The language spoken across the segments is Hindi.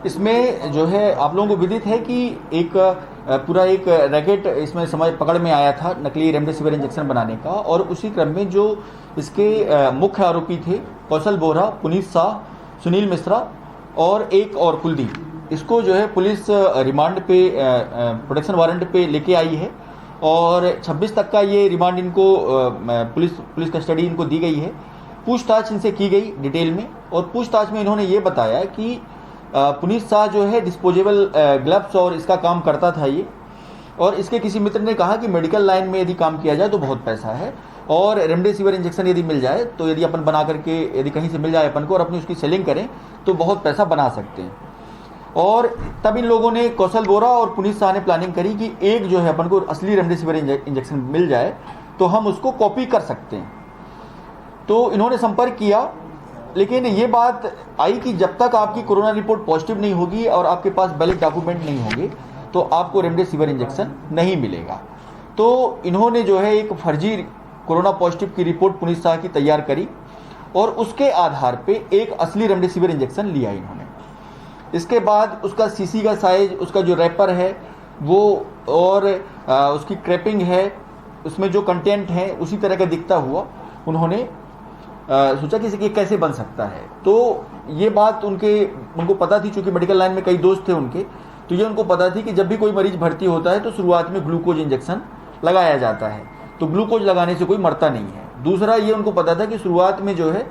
इसमें जो है आप लोगों को विदित है कि एक पूरा एक रैकेट इसमें समझ पकड़ में आया था नकली रेमडेसिविर इंजेक्शन बनाने का, और उसी क्रम में जो इसके मुख्य आरोपी थे कौशल बोहरा, पुनीत शाह, सुनील मिश्रा और एक और कुलदीप, इसको जो है पुलिस रिमांड पे प्रोटेक्शन वारंट पे लेके आई है और 26 तक का ये रिमांड इनको पुलिस कस्टडी इनको दी गई है। पूछताछ इनसे की गई डिटेल में, और पूछताछ में इन्होंने ये बताया कि पुनीत शाह जो है डिस्पोजेबल ग्लव्स और इसका काम करता था ये, और इसके किसी मित्र ने कहा कि मेडिकल लाइन में यदि काम किया जाए तो बहुत पैसा है, और रेमडेसिविर इंजेक्शन यदि मिल जाए तो यदि अपन बना करके यदि कहीं से मिल जाए अपन को और अपनी उसकी सेलिंग करें तो बहुत पैसा बना सकते हैं। और तब इन लोगों ने, कौशल बोहरा और पुनीत शाह ने प्लानिंग करी कि एक जो है अपन को असली रेमडेसिविर इंजेक्शन मिल जाए तो हम उसको कॉपी कर सकते हैं। तो इन्होंने संपर्क किया, लेकिन ये बात आई कि जब तक आपकी कोरोना रिपोर्ट पॉजिटिव नहीं होगी और आपके पास वैलिड डॉक्यूमेंट नहीं होंगे तो आपको रेमडेसिविर इंजेक्शन नहीं मिलेगा। तो इन्होंने जो है एक फर्जी कोरोना पॉजिटिव की रिपोर्ट पुनीत शाह की तैयार करी और उसके आधार पे एक असली रेमडेसिविर इंजेक्शन लिया इन्होंने। इसके बाद उसका सीसी का साइज, उसका जो रैपर है वो और उसकी क्रैपिंग है, उसमें जो कंटेंट है उसी तरह का दिखता हुआ उन्होंने सोचा कि ये कैसे बन सकता है। तो ये बात उनको पता थी, चूंकि मेडिकल लाइन में कई दोस्त थे उनके, तो ये उनको पता थी कि जब भी कोई मरीज भर्ती होता है तो शुरुआत में ग्लूकोज इंजेक्शन लगाया जाता है, तो ग्लूकोज लगाने से कोई मरता नहीं है। दूसरा ये उनको पता था कि शुरुआत में जो है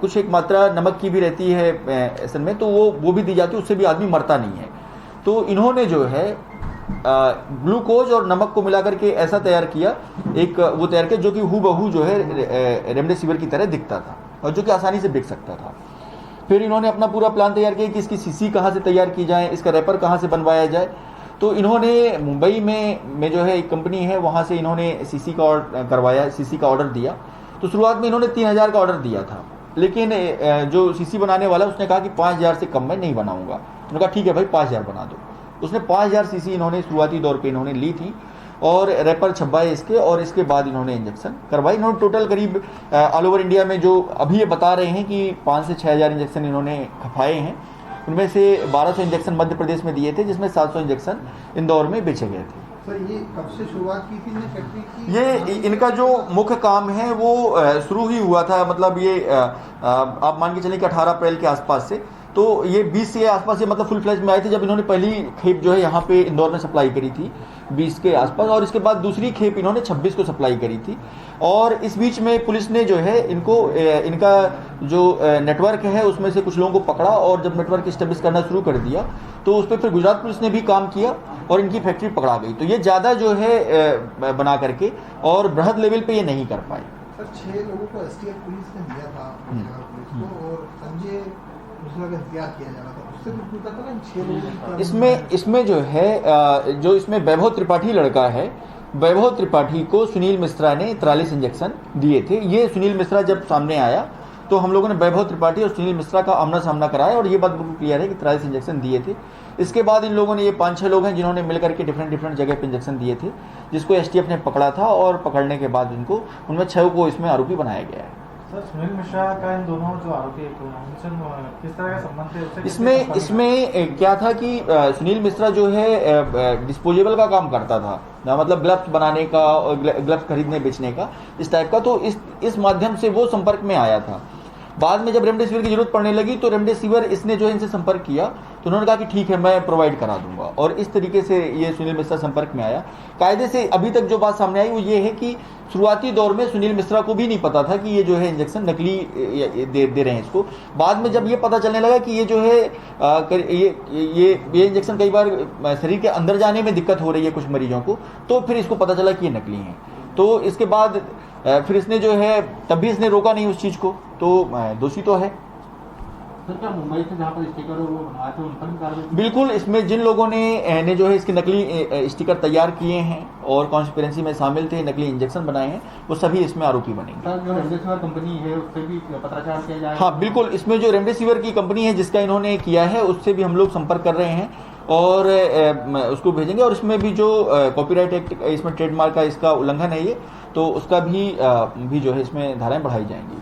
कुछ एक मात्रा नमक की भी रहती है ऐसे में, तो वो भी दी जाती है, उससे भी आदमी मरता नहीं है। तो इन्होंने जो है ग्लूकोज और नमक को मिलाकर के ऐसा तैयार किया, वो तैयार किया जो कि हूबहू जो है रेमडेसिविर की तरह दिखता था और जो कि आसानी से बिक सकता था। फिर इन्होंने अपना पूरा प्लान तैयार किया कि इसकी सीसी कहाँ से तैयार की जाए, इसका रैपर कहाँ से बनवाया जाए। तो इन्होंने मुंबई में जो है एक कंपनी है, वहाँ से इन्होंने सीसी का करवाया, सीसी का ऑर्डर दिया। तो शुरुआत में इन्होंने 3000 का ऑर्डर दिया था, लेकिन जो सीसी बनाने वाला उसने कहा कि 5000 से कम मैं नहीं बनाऊंगा। उन्होंने कहा ठीक है भाई 5000 बना दो। उसने 5000 सीसी इन्होंने शुरुआती दौर पे इन्होंने ली थी और रैपर छपवाए इसके, और इसके बाद इन्होंने इंजेक्शन करवाई। इन्होंने टोटल करीब ऑल ओवर इंडिया में जो अभी ये बता रहे हैं कि 5 से 6000 इंजेक्शन इन्होंने खपाए हैं। उनमें से 1200 इंजेक्शन मध्य प्रदेश में दिए थे, जिसमें 700 इंजेक्शन इंदौर में बेचे गए थे। सर ये कब से शुरुआत की थी फैक्ट्री की? ये इनका जो मुख्य काम है वो शुरू ही हुआ था, मतलब ये आप मान के चलें कि 18 अप्रैल के आसपास से। तो ये 20 के आसपास ये मतलब फुल फ्लैश में आए थे जब इन्होंने पहली खेप जो है यहाँ पे इंदौर में सप्लाई करी थी 20 के आसपास, और इसके बाद दूसरी खेप इन्होंने 26 को सप्लाई करी थी। और इस बीच में पुलिस ने जो है इनका जो नेटवर्क है उसमें से कुछ लोगों को पकड़ा, और जब नेटवर्क इस्टेब्लिश करना शुरू कर दिया तो उस पर फिर गुजरात पुलिस ने भी काम किया और इनकी फैक्ट्री पकड़ा गई। तो ये ज़्यादा जो है बना करके और बृहद लेवल पे ये नहीं कर पाए। सर 6 लोगों को एसटीएफ पुलिस ने दिया था पुलिस को, और संजय दूसरा का इंतजार किया जा रहा था, उससे कुछ पूछा था ना 6 लोगों इसमें जो है जो इसमें वैभव त्रिपाठी लड़का है, वैभव त्रिपाठी को सुनील मिश्रा ने 43 इंजेक्शन दिए थे। ये सुनील मिश्रा जब सामने आया तो हम लोगों ने वैभव त्रिपाठी और सुनील मिश्रा का आमना सामना कराया और ये बात बिल्कुल क्लियर है कि 43 इंजेक्शन दिए थे। इसके बाद इन लोगों ने, ये 5-6 लोग हैं जिन्होंने मिलकर के डिफरेंट जगह पे इंजेक्शन दिए थे, जिसको एसटीएफ ने पकड़ा था, और पकड़ने के बाद इनको उनमें 6 को इसमें आरोपी बनाया गया है। सर सुनील मिश्रा का इन दोनों जो आरोपी किस तरह का संबंध है? इसमें क्या था कि सुनील मिश्रा जो है डिस्पोजेबल का काम करता था, मतलब ग्लव्स बनाने का और ग्लव्स खरीदने बेचने का, इस टाइप का। तो इस माध्यम से वो संपर्क में आया था। बाद में जब रेमडेसिविर की जरूरत पड़ने लगी तो रेमडेसिविर इसने जो है इनसे संपर्क किया, तो उन्होंने कहा कि ठीक है मैं प्रोवाइड करा दूंगा, और इस तरीके से ये सुनील मिश्रा संपर्क में आया। कायदे से अभी तक जो बात सामने आई वो ये है कि शुरुआती दौर में सुनील मिश्रा को भी नहीं पता था कि ये जो है इंजेक्शन नकली दे रहे हैं इसको। बाद में जब ये पता चलने लगा कि ये जो है ये इंजेक्शन कई बार शरीर के अंदर जाने में दिक्कत हो रही है कुछ मरीजों को, तो फिर इसको पता चला कि ये नकली हैं। तो इसके बाद फिर इसने जो है तब भी इसने रोका नहीं उस चीज़ को, तो दोषी तो है। सर क्या मुंबई से जहाँ पर स्टिकर वो बनवाए थे उन पर भी कार्रवाई? बिल्कुल, इसमें जिन लोगों ने जो है इसके नकली स्टिकर तैयार किए हैं और कॉन्स्पिरेंसी में शामिल थे, नकली इंजेक्शन बनाए हैं, वो सभी इसमें आरोपी बनेंगे। सर जो रेमडेसिविर कंपनी है उससे भी पत्राचार किया जाएगा? हाँ बिल्कुल, इसमें जो रेमडेसिविर की कंपनी है जिसका इन्होंने किया है उससे भी हम लोग संपर्क कर रहे हैं और उसको भेजेंगे। और इसमें भी जो कॉपीराइट एक्ट, इसमें ट्रेडमार्क का इसका उल्लंघन है ये, तो उसका भी जो है इसमें धाराएं बढ़ाई जाएंगी।